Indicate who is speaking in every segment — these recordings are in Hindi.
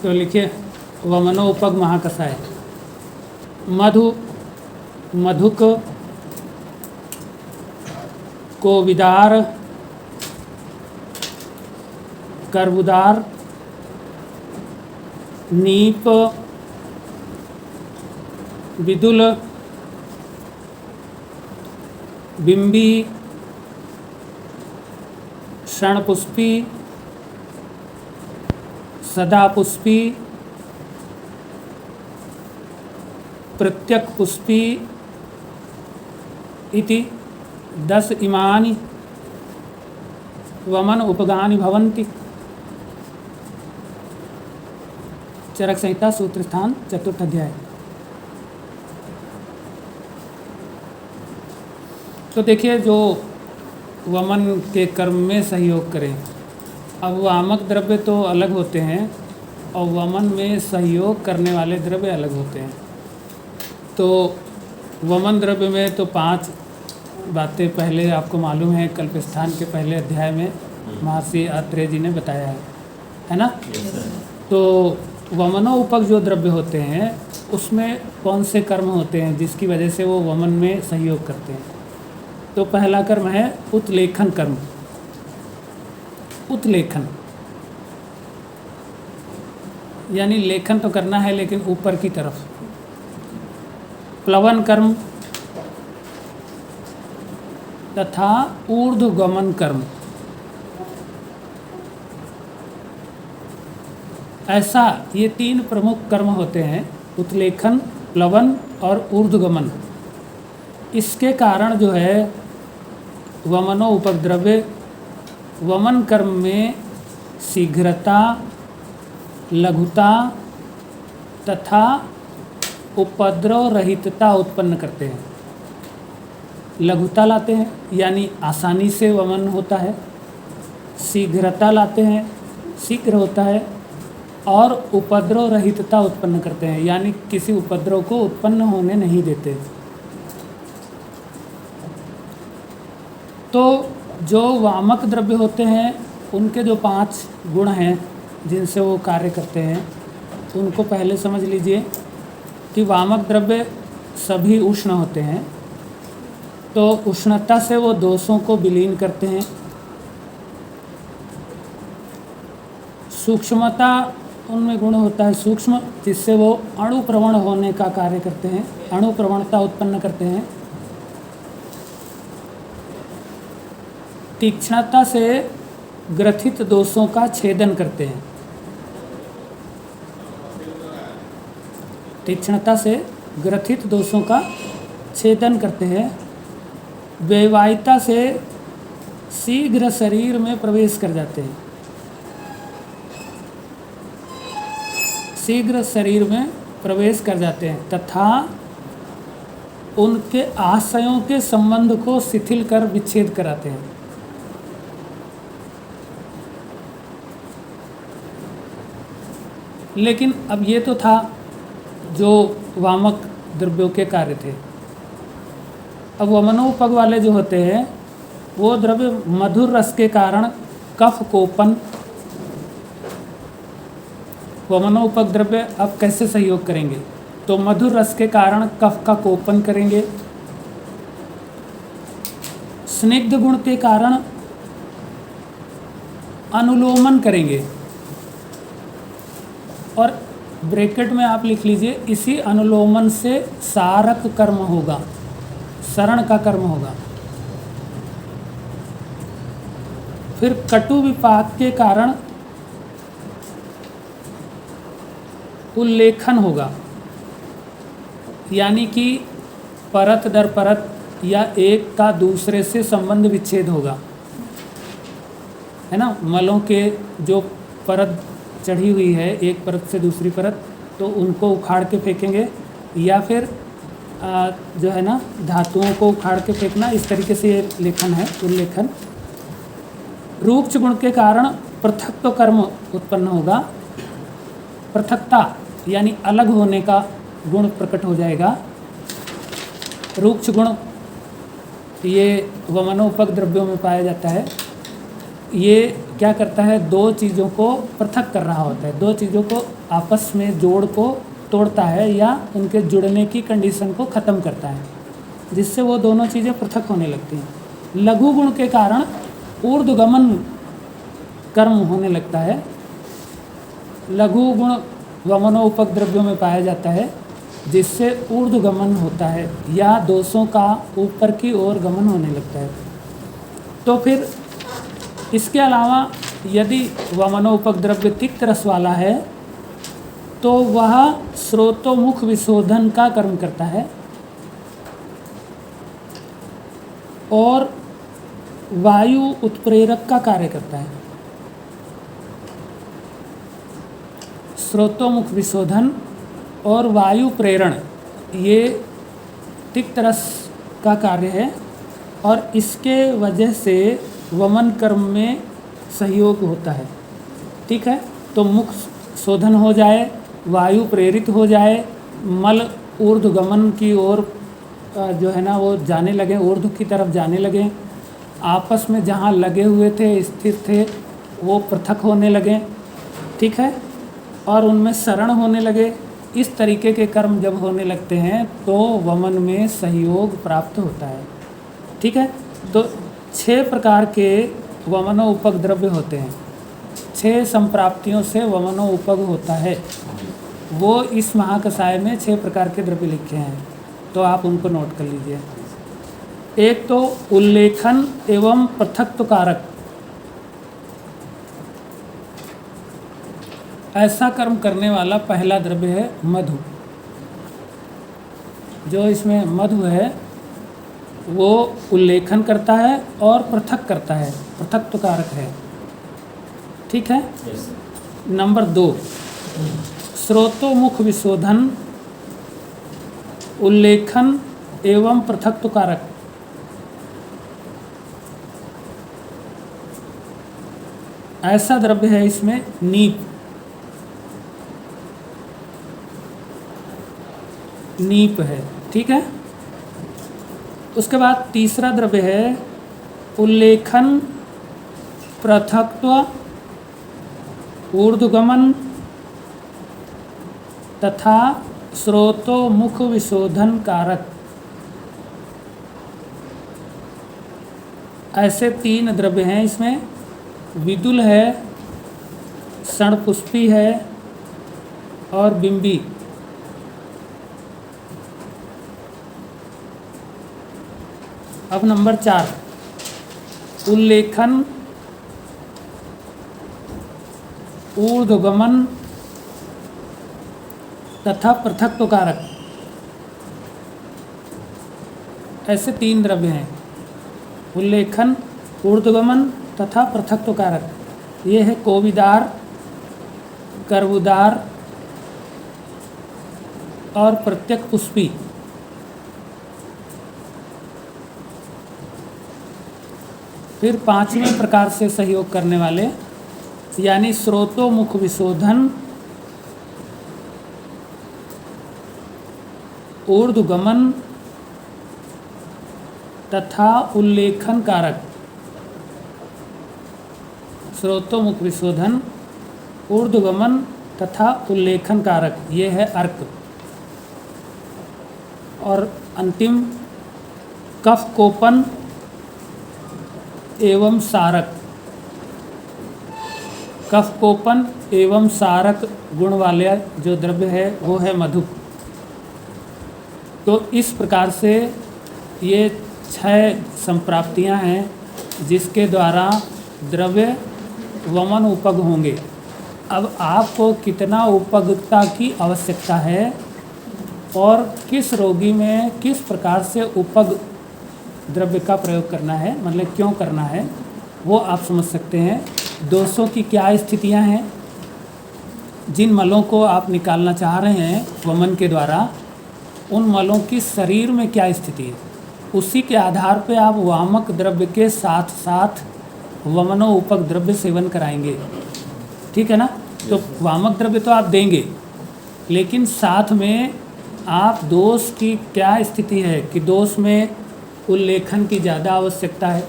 Speaker 1: तो लिखिए वमनो उपग महाकसाय। मधु मधुक कोविदार कर्बुदार नीप विदुल बिंबी क्षणपुष्पी सदापुष्पी प्रत्यक पुष्पी इति 10 इमानि वमन उपगानि भवन्ति। चरक संहिता सूत्र स्थान 4th अध्याय। तो देखिए जो वमन के कर्म में सहयोग करें। अब वामक द्रव्य तो अलग होते हैं और वमन में सहयोग करने वाले द्रव्य अलग होते हैं। तो वमन द्रव्य में तो 5 बातें पहले आपको मालूम है, कल्पस्थान के पहले अध्याय में महर्षि आत्रेय जी ने बताया है ना। तो वमनोपग जो द्रव्य होते हैं उसमें कौन से कर्म होते हैं जिसकी वजह से वो वमन में सहयोग करते हैं। तो पहला कर्म है उत्लेखन कर्म। उत्लेखन यानी लेखन तो करना है लेकिन ऊपर की तरफ। प्लवन कर्म तथा ऊर्ध्वगमन कर्म। ऐसा ये 3 प्रमुख कर्म होते हैं, उत्लेखन, प्लवन और ऊर्ध्वगमन। इसके कारण जो है वमनो उपद्रव्य वमन कर्म में शीघ्रता, लघुता तथा उपद्रव रहितता उत्पन्न करते हैं। लघुता लाते हैं यानी आसानी से वमन होता है, शीघ्रता लाते हैं, शीघ्र होता है, और उपद्रव रहितता उत्पन्न करते हैं यानी किसी उपद्रव को उत्पन्न होने नहीं देते। तो जो वामक द्रव्य होते हैं उनके जो 5 गुण हैं जिनसे वो कार्य करते हैं उनको पहले समझ लीजिए कि वामक द्रव्य सभी उष्ण होते हैं। तो उष्णता से वो दोषों को विलीन करते हैं। सूक्ष्मता उनमें गुण होता है सूक्ष्म, जिससे वो अणुप्रवण होने का कार्य करते हैं, अणुप्रवणता उत्पन्न करते हैं। तीक्ष्णता से ग्रथित दोषों का छेदन करते हैं। तीक्ष्णता से ग्रथित दोषों का छेदन करते हैं। वैवाहिकता से शीघ्र शरीर में प्रवेश कर जाते हैं। शीघ्र शरीर में प्रवेश कर जाते हैं तथा उनके आशयों के संबंध को शिथिल कर विच्छेद कराते हैं। लेकिन अब ये तो था जो वामक द्रव्यों के कार्य थे। अब वमनोपग वाले जो होते हैं वो द्रव्य मधुर रस के कारण कफ कोपन। वमनोपग द्रव्य अब कैसे सहयोग करेंगे, तो मधुर रस के कारण कफ का कोपन करेंगे। स्निग्ध गुण के कारण अनुलोमन करेंगे। और ब्रैकेट में आप लिख लीजिए इसी अनुलोमन से सारक कर्म होगा, शरण का कर्म होगा। फिर कटु विपाक के कारण उल्लेखन होगा यानी कि परत दर परत या एक का दूसरे से संबंध विच्छेद होगा, है ना। मलों के जो परत चढ़ी हुई है एक परत से दूसरी परत, तो उनको उखाड़ के फेंकेंगे या फिर जो है ना धातुओं को उखाड़ के फेंकना, इस तरीके से ये लेखन है, उल्लेखन। रूक्ष गुण के कारण पृथक्त्व कर्म उत्पन्न होगा। पृथकता यानी अलग होने का गुण प्रकट हो जाएगा। रूक्ष गुण ये वमनोपग द्रव्यों में पाया जाता है। ये क्या करता है, दो चीज़ों को पृथक कर रहा होता है, दो चीज़ों को आपस में जोड़ को तोड़ता है या उनके जुड़ने की कंडीशन को ख़त्म करता है, जिससे वो दोनों चीज़ें पृथक होने लगती हैं। लघु गुण के कारण ऊर्ध्वगमन कर्म होने लगता है। लघु गुण वमनोपद्रव्यों में पाया जाता है, जिससे ऊर्ध्वगमन होता है या दोषों का ऊपर की ओर गमन होने लगता है। तो फिर इसके अलावा यदि वमनोपद्रव्य तिक्त रस वाला है तो वह स्रोतोमुख विशोधन का कर्म करता है और वायु उत्प्रेरक का कार्य करता है। स्रोतोमुख विशोधन और वायु प्रेरण ये तिक्त रस का कार्य है और इसके वजह से वमन कर्म में सहयोग होता है। ठीक है, तो मुख शोधन हो जाए, वायु प्रेरित हो जाए, मल ऊर्ध्वगमन की ओर जो है ना वो जाने लगे, ऊर्ध्व की तरफ जाने लगे, आपस में जहाँ लगे हुए थे स्थिर थे वो पृथक होने लगे। ठीक है, और उनमें शरण होने लगे। इस तरीके के कर्म जब होने लगते हैं तो वमन में सहयोग प्राप्त होता है। ठीक है, तो 6 प्रकार के वमनोपग द्रव्य होते हैं, 6 संप्राप्तियों से वमनोपग होता है। वो इस महाकसाय में 6 प्रकार के द्रव्य लिखे हैं, तो आप उनको नोट कर लीजिए। एक तो उल्लेखन एवं पृथक्त्व कारक, ऐसा कर्म करने वाला पहला द्रव्य है मधु। जो इसमें मधु है वो उल्लेखन करता है और पृथक करता है, पृथक्त्व कारक है। ठीक है। नंबर 2 स्रोतोमुख विशोधन, उल्लेखन एवं पृथक्त्व कारक। ऐसा द्रव्य है इसमें नीप, नीप है। ठीक है। उसके बाद तीसरा द्रव्य है उल्लेखन, पृथक्त्व, ऊर्ध्वगमन तथा स्रोतोमुख विशोधन कारक। ऐसे 3 द्रव्य हैं इसमें। विदुल है, षणपुष्पी है और बिंबी। अब नंबर 4 उल्लेखन, ऊर्ध्वगमन तथा पृथक्त्व कारक। ऐसे 3 द्रव्य हैं, उल्लेखन, ऊर्ध्वगमन तथा पृथक्त्व कारक। ये है कोविदार, कर्बुदार और प्रत्यक पुष्पी। फिर 5वें प्रकार से सहयोग करने वाले यानी स्रोतोमुख विशोधन, ऊर्ध्वगमन तथा उल्लेखन कारक। स्रोतोमुख विशोधन, ऊर्ध्वगमन तथा उल्लेखन कारक, ये है अर्क। और अंतिम कफ कोपन एवं सारक। कफ कोपन एवं सारक गुण वाले जो द्रव्य है वो है मधु। तो इस प्रकार से ये 6 संप्राप्तियां हैं जिसके द्वारा द्रव्य वमन उपग होंगे। अब आपको कितना उपगता की आवश्यकता है और किस रोगी में किस प्रकार से उपग द्रव्य का प्रयोग करना है, मतलब क्यों करना है, वो आप समझ सकते हैं। दोषों की क्या स्थितियां हैं, जिन मलों को आप निकालना चाह रहे हैं वमन के द्वारा, उन मलों की शरीर में क्या स्थिति है, उसी के आधार पे आप वामक द्रव्य के साथ साथ वमनोपग द्रव्य सेवन कराएंगे। ठीक है ना। तो वामक द्रव्य तो आप देंगे, लेकिन साथ में आप दोष की क्या स्थिति है कि दोष में उल्लेखन की ज़्यादा आवश्यकता है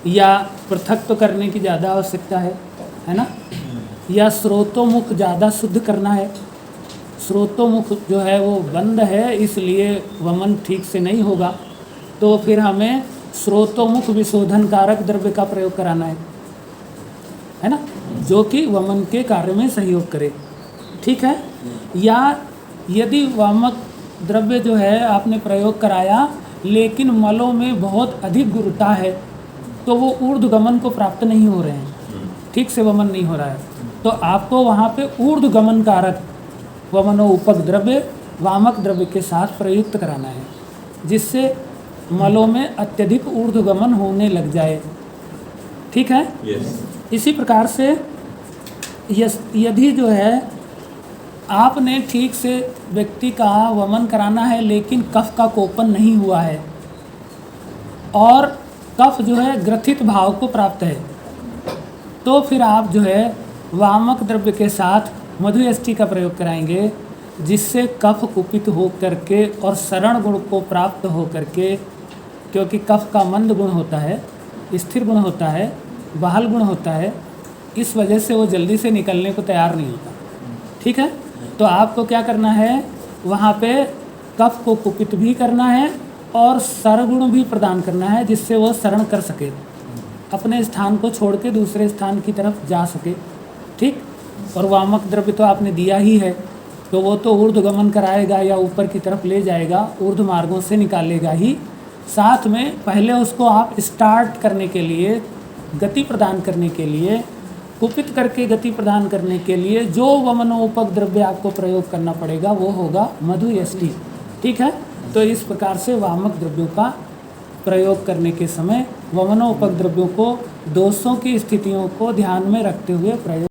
Speaker 1: या पृथक करने की ज़्यादा आवश्यकता है ना, या स्रोतोमुख ज़्यादा शुद्ध करना है। स्रोतोमुख जो है वो बंद है, इसलिए वमन ठीक से नहीं होगा, तो फिर हमें स्रोतोमुख विशोधन कारक द्रव्य का प्रयोग कराना है ना, जो कि वमन के कार्य में सहयोग करे। ठीक है। या यदि वामक द्रव्य जो है आपने प्रयोग कराया लेकिन मलों में बहुत अधिक गुरुता है, तो वो ऊर्ध्वगमन को प्राप्त नहीं हो रहे हैं, ठीक से वमन नहीं हो रहा है, तो आपको वहाँ पे ऊर्ध्वगमन कारक वमनोपक द्रव्य वामक द्रव्य के साथ प्रयुक्त कराना है, जिससे मलों में अत्यधिक ऊर्ध्वगमन होने लग जाए। ठीक है। इसी प्रकार से यदि जो है आपने ठीक से व्यक्ति का वमन कराना है लेकिन कफ का कोपन नहीं हुआ है और कफ जो है ग्रथित भाव को प्राप्त है, तो फिर आप जो है वामक द्रव्य के साथ मधु एष्टि का प्रयोग कराएंगे, जिससे कफ कुपित हो करके और शरण गुण को प्राप्त हो करके, क्योंकि कफ का मंद गुण होता है, स्थिर गुण होता है, बहाल गुण होता है, इस वजह से वो जल्दी से निकलने को तैयार नहीं होता। ठीक है। तो आपको क्या करना है, वहाँ पे कफ को कुपित भी करना है और सरगुण भी प्रदान करना है, जिससे वो शरण कर सके, अपने स्थान को छोड़ के दूसरे स्थान की तरफ जा सके। ठीक। और वामक द्रव्य तो आपने दिया ही है, तो वो तो ऊर्ध्वगमन कराएगा या ऊपर की तरफ ले जाएगा, ऊर्ध्व मार्गों से निकालेगा ही। साथ में पहले उसको आप स्टार्ट करने के लिए, गति प्रदान करने के लिए, कुपित करके गति प्रदान करने के लिए जो वमनोपक द्रव्य आपको प्रयोग करना पड़ेगा वो होगा मधु एष्टि। ठीक है। तो इस प्रकार से वामक द्रव्यों का प्रयोग करने के समय वमनोपक द्रव्यों को दोषों की स्थितियों को ध्यान में रखते हुए प्रयोग